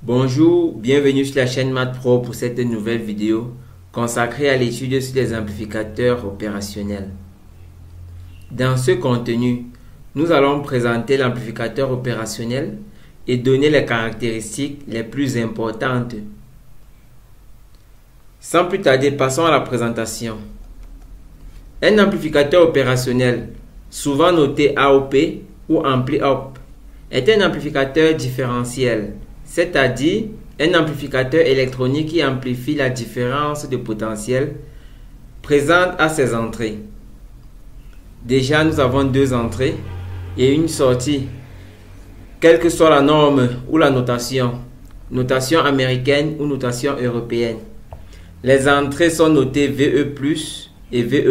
Bonjour, bienvenue sur la chaîne Math Pro pour cette nouvelle vidéo consacrée à l'étude sur les amplificateurs opérationnels. Dans ce contenu, nous allons présenter l'amplificateur opérationnel et donner les caractéristiques les plus importantes. Sans plus tarder, passons à la présentation. Un amplificateur opérationnel, souvent noté AOP ou Ampli-Op, est un amplificateur différentiel, c'est-à-dire un amplificateur électronique qui amplifie la différence de potentiel présente à ses entrées. Déjà, nous avons deux entrées et une sortie, quelle que soit la norme ou la notation américaine ou notation européenne. Les entrées sont notées VE+, et VE-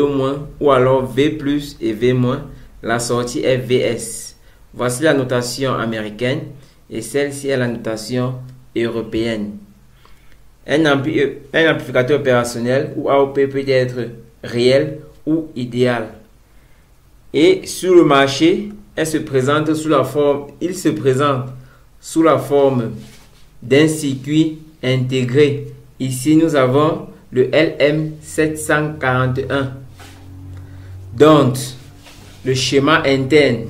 ou alors V+ et V-. La sortie est VS. Voici la notation américaine et celle-ci est la notation européenne. Un amplificateur opérationnel ou AOP peut être réel ou idéal. Et sur le marché, il se présente sous la forme d'un circuit intégré. Ici, nous avons le LM741. Donc, le schéma interne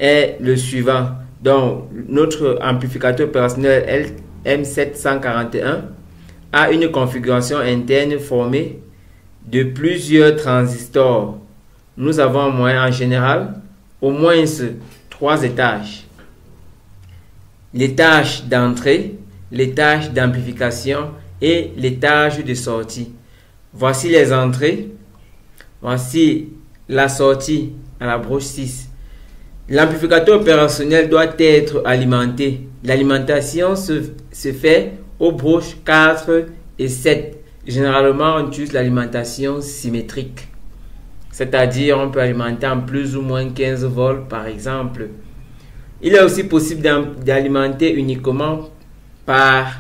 est le suivant. Donc, notre amplificateur opérationnel LM741 a une configuration interne formée de plusieurs transistors. Nous avons en général au moins 3 étages. L'étage d'entrée, l'étage d'amplification et l'étage de sortie. Voici les entrées. Voici la sortie à la broche 6. L'amplificateur opérationnel doit être alimenté. L'alimentation se fait aux broches 4 et 7. Généralement, on utilise l'alimentation symétrique. C'est-à-dire, on peut alimenter en plus ou moins 15 volts par exemple. Il est aussi possible d'alimenter uniquement par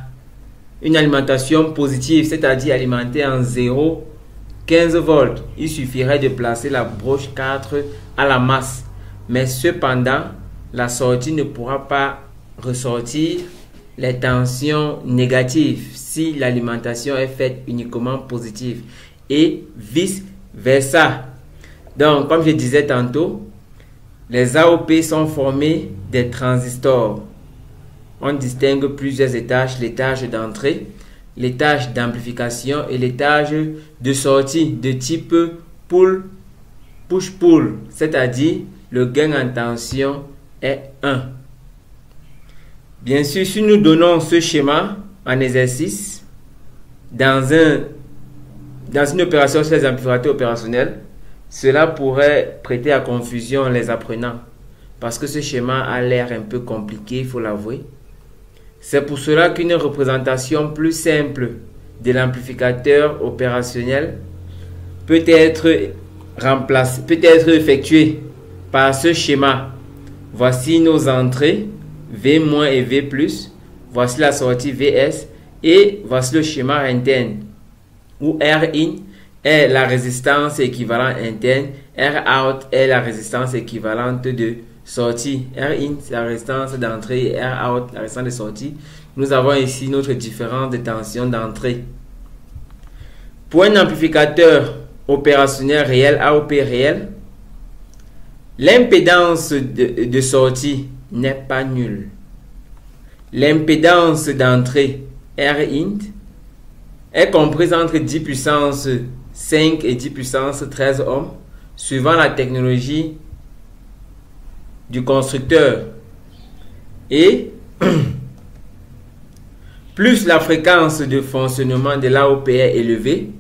une alimentation positive, c'est-à-dire alimenter en 0,15 volts. Il suffirait de placer la broche 4 à la masse. Mais cependant, la sortie ne pourra pas ressortir les tensions négatives si l'alimentation est faite uniquement positive et vice versa. Donc, comme je disais tantôt, les AOP sont formés des transistors. On distingue plusieurs étages, l'étage d'entrée, l'étage d'amplification et l'étage de sortie de type push-pull, c'est-à-dire le gain en tension est 1. Bien sûr, si nous donnons ce schéma en exercice dans une opération sur les amplificateurs opérationnels, cela pourrait prêter à confusion les apprenants parce que ce schéma a l'air un peu compliqué, il faut l'avouer. C'est pour cela qu'une représentation plus simple de l'amplificateur opérationnel peut être effectuée par ce schéma. Voici nos entrées V- et V+, voici la sortie VS et voici le schéma interne où Rin est la résistance équivalente interne, Rout est la résistance équivalente de sortie. Rin c'est la résistance d'entrée et Rout la résistance de sortie. Nous avons ici notre différence de tension d'entrée. Pour un amplificateur opérationnel réel, AOP réel, l'impédance de sortie n'est pas nulle. L'impédance d'entrée Rin est comprise entre 10 puissance 5 et 10 puissance 13 ohms suivant la technologie du constructeur. Et plus la fréquence de fonctionnement de l'AOP est élevée,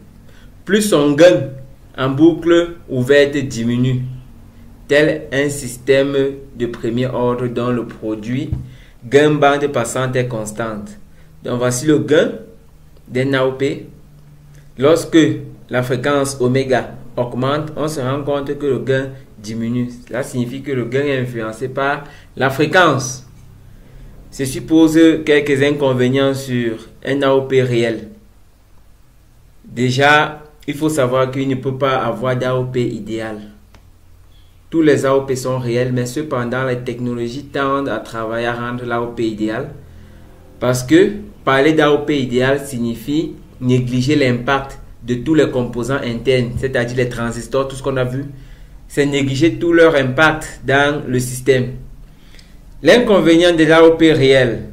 plus son gain en boucle ouverte diminue, tel un système de premier ordre dont le produit gain bande passante est constante. Donc voici le gain d'un AOP. Lorsque la fréquence oméga augmente, on se rend compte que le gain diminue. Cela signifie que le gain est influencé par la fréquence. Ceci pose quelques inconvénients sur un AOP réel. Déjà, il faut savoir qu'il ne peut pas avoir d'AOP idéal. Tous les AOP sont réels, mais cependant, les technologies tendent à travailler à rendre l'AOP idéal Parce que parler d'AOP idéal signifie négliger l'impact de tous les composants internes, c'est-à-dire les transistors, tout ce qu'on a vu. C'est négliger tout leur impact dans le système. L'inconvénient de l'AOP réel,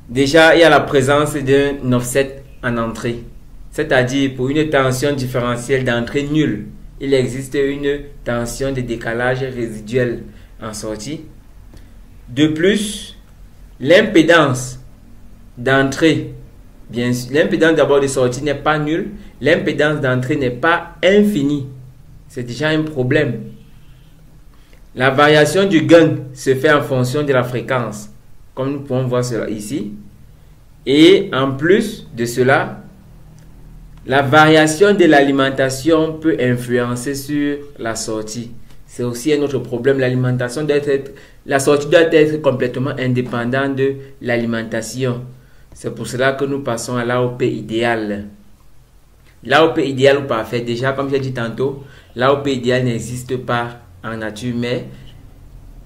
déjà il y a la présence d'un offset en entrée. C'est-à-dire pour une tension différentielle d'entrée nulle, il existe une tension de décalage résiduel en sortie. De plus, l'impédance d'entrée, bien sûr, l'impédance d'abord de sortie n'est pas nulle, l'impédance d'entrée n'est pas infinie. C'est déjà un problème. La variation du gain se fait en fonction de la fréquence, comme nous pouvons voir cela ici. Et en plus de cela, la variation de l'alimentation peut influencer sur la sortie. C'est aussi un autre problème. La sortie doit être complètement indépendante de l'alimentation. C'est pour cela que nous passons à l'AOP idéal. L'AOP idéal ou parfait, déjà comme j'ai dit tantôt, l'AOP idéal n'existe pas en nature, mais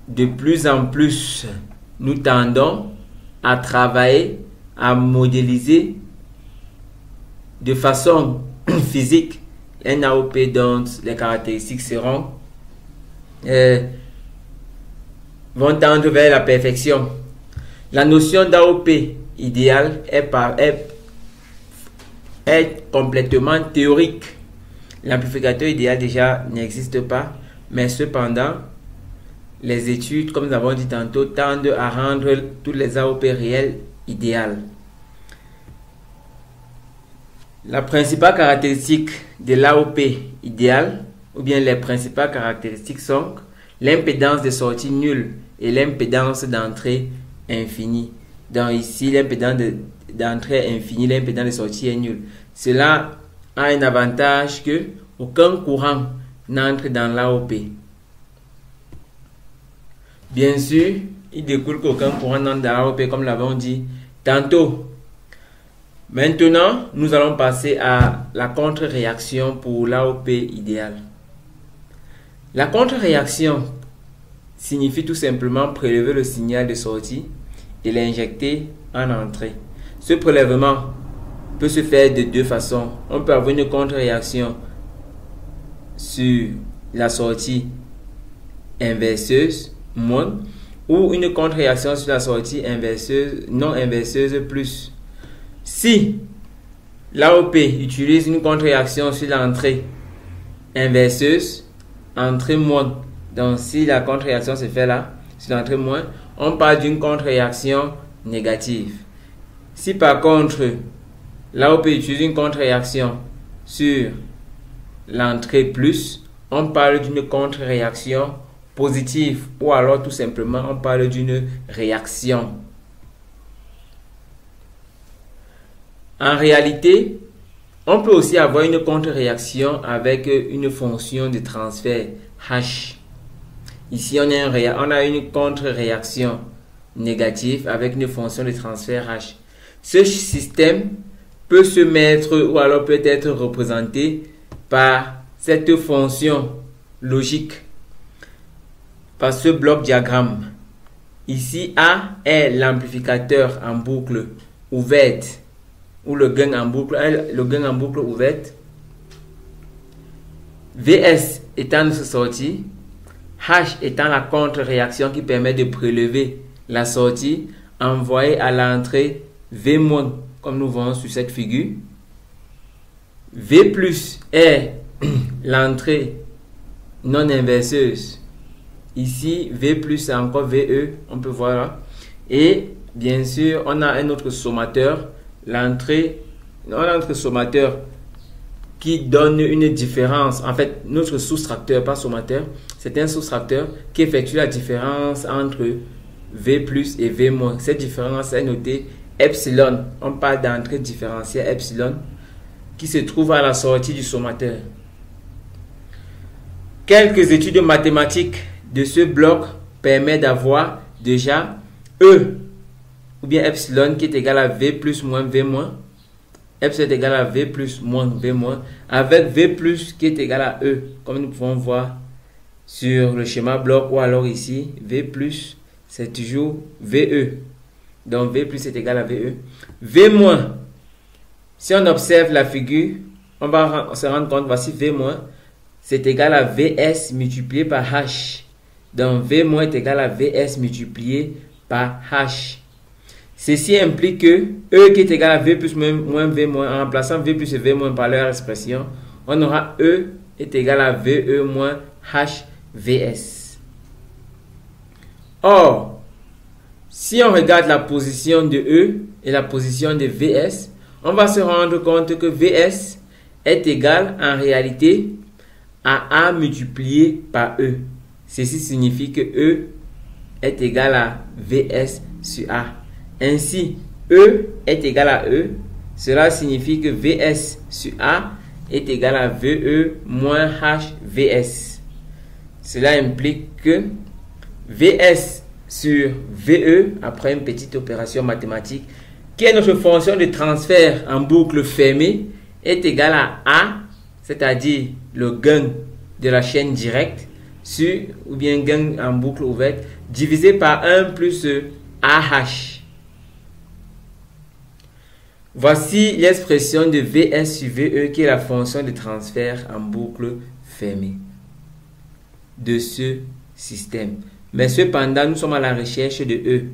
de plus en plus, nous tendons à travailler, à modéliser de façon physique un AOP dont les caractéristiques vont tendre vers la perfection. La notion d'AOP idéal est complètement théorique. L'amplificateur idéal déjà n'existe pas, mais cependant, les études, comme nous avons dit tantôt, tendent à rendre tous les AOP réels idéales. La principale caractéristique de l'AOP idéal, ou bien les principales caractéristiques sont l'impédance de sortie nulle et l'impédance d'entrée infinie. Donc ici, l'impédance d'entrée est infinie, l'impédance de sortie est nulle. Cela a un avantage que aucun courant n'entre dans l'AOP. Bien sûr, il découle qu'aucun courant n'entre dans l'AOP, comme l'avons dit tantôt. Maintenant, nous allons passer à la contre-réaction pour l'AOP idéal. La contre-réaction signifie tout simplement prélever le signal de sortie et l'injecter en entrée. Ce prélèvement peut se faire de deux façons. On peut avoir une contre-réaction sur la sortie inverseuse, moins, ou une contre-réaction sur la sortie inverseuse, non inverseuse, plus. Si l'AOP utilise une contre-réaction sur l'entrée inverseuse, entrée moins, donc si la contre-réaction se fait là, sur l'entrée moins, on parle d'une contre-réaction négative. Si par contre, l'AOP utilise une contre-réaction sur l'entrée plus, on parle d'une contre-réaction positive, ou alors tout simplement on parle d'une réaction. En réalité, on peut aussi avoir une contre-réaction avec une fonction de transfert H. Ici, on a une contre-réaction négative avec une fonction de transfert H. Ce système peut se mettre ou alors peut être représenté par cette fonction logique, par ce bloc diagramme. Ici, A est l'amplificateur en boucle ouverte ou le gain en boucle ouverte. VS étant notre sortie, H étant la contre-réaction qui permet de prélever la sortie envoyée à l'entrée V-, comme nous voyons sur cette figure. V+ est l'entrée non inverseuse. Ici, V+ c'est encore VE, on peut voir là. Et bien sûr, on a un autre sommateur, notre sommateur qui donne une différence. En fait, notre soustracteur, pas sommateur, c'est un soustracteur qui effectue la différence entre V+ et V-. Cette différence est notée epsilon. On parle d'entrée différentielle epsilon qui se trouve à la sortie du sommateur. Quelques études mathématiques de ce bloc permettent d'avoir déjà E ou bien epsilon qui est égal à V+ moins V-. Epsilon est égal à V+ moins V-, avec V+ qui est égal à E, comme nous pouvons voir sur le schéma bloc, ou alors ici, V+, c'est toujours VE. Donc V plus est égal à VE. V moins, si on observe la figure, on va se rendre compte, voici V moins, c'est égal à VS multiplié par H. Donc V moins est égal à VS multiplié par H. Ceci implique que E qui est égal à V plus moins V moins, en remplaçant V plus et V moins par leur expression, on aura E est égal à VE moins H VS. Or, si on regarde la position de E et la position de VS, on va se rendre compte que VS est égal en réalité à A multiplié par E. Ceci signifie que E est égal à VS sur A. Ainsi, E est égal à E. Cela signifie que VS sur A est égal à VE moins H VS. Cela implique que VS sur VE, après une petite opération mathématique, qui est notre fonction de transfert en boucle fermée, est égal à A, c'est-à-dire le gain de la chaîne directe, sur, ou bien gain en boucle ouverte, divisé par 1 plus AH. Voici l'expression de VS sur VE qui est la fonction de transfert en boucle fermée de ce système. Mais cependant, nous sommes à la recherche de E.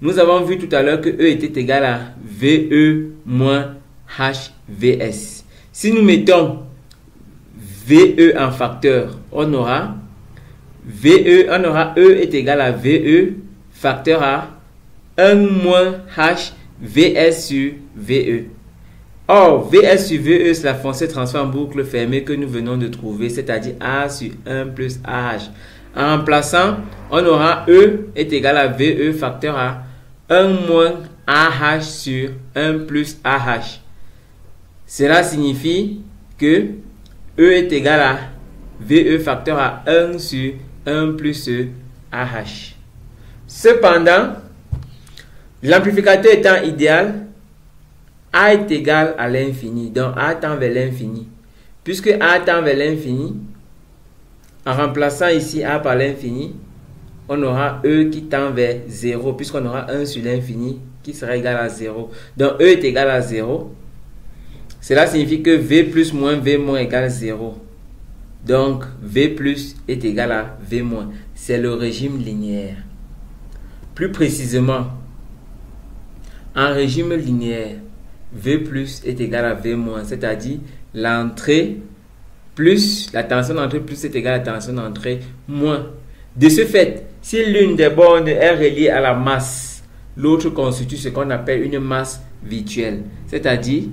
Nous avons vu tout à l'heure que E était égal à VE moins HVS. Si nous mettons VE en facteur, on aura E est égal à VE facteur à 1 moins H VS sur VE. Or, VS sur VE, c'est la fonction de transfert en boucle fermée que nous venons de trouver, c'est-à-dire A sur 1 plus AH. En remplaçant, on aura E est égal à VE facteur à 1 moins AH sur 1 plus AH. Cela signifie que E est égal à VE facteur à 1 sur 1 plus AH. Cependant, l'amplificateur étant idéal, A est égal à l'infini. Donc A tend vers l'infini. Puisque A tend vers l'infini, en remplaçant ici A par l'infini, on aura E qui tend vers 0, puisqu'on aura 1 sur l'infini qui sera égal à 0. Donc E est égal à 0. Cela signifie que V plus moins V moins égale 0. Donc V plus est égal à V moins. C'est le régime linéaire. Plus précisément, en régime linéaire, V plus est égal à V moins, c'est-à-dire l'entrée plus, la tension d'entrée plus est égale à la tension d'entrée moins. De ce fait, si l'une des bornes est reliée à la masse, l'autre constitue ce qu'on appelle une masse virtuelle. C'est-à-dire,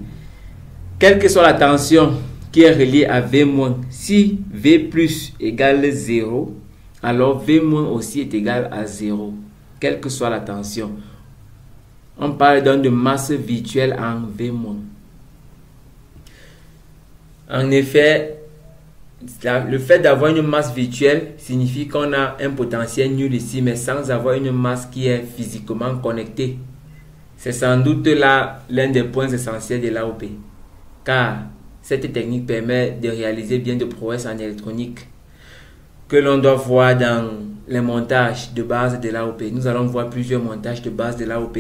quelle que soit la tension qui est reliée à V moins, si V plus égale 0, alors V moins aussi est égal à 0, quelle que soit la tension. On parle donc de masse virtuelle en V moins. En effet, le fait d'avoir une masse virtuelle signifie qu'on a un potentiel nul ici, mais sans avoir une masse qui est physiquement connectée. C'est sans doute là l'un des points essentiels de l'AOP, car cette technique permet de réaliser bien de prouesses en électronique que l'on doit voir dans les montages de base de l'AOP. Nous allons voir plusieurs montages de base de l'AOP,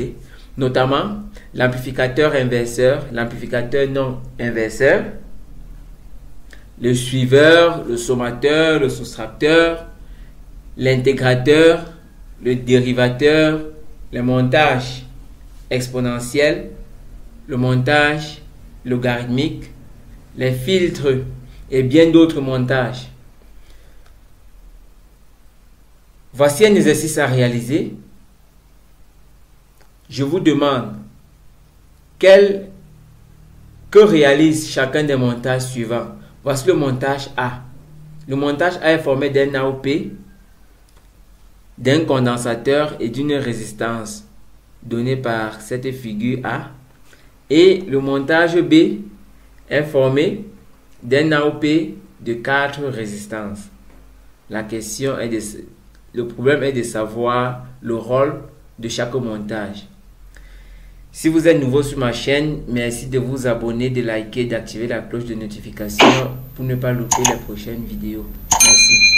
notamment l'amplificateur inverseur, l'amplificateur non inverseur, le suiveur, le sommateur, le soustracteur, l'intégrateur, le dérivateur, le montage exponentiel, le montage logarithmique, les filtres et bien d'autres montages. Voici un exercice à réaliser. Je vous demande que réalise chacun des montages suivants. Voici le montage A. Le montage A est formé d'un AOP, d'un condensateur et d'une résistance donnée par cette figure A. Et le montage B est formé d'un AOP de 4 résistances. Le problème est de savoir le rôle de chaque montage. Si vous êtes nouveau sur ma chaîne, merci de vous abonner, de liker, d'activer la cloche de notification pour ne pas louper les prochaines vidéos. Merci.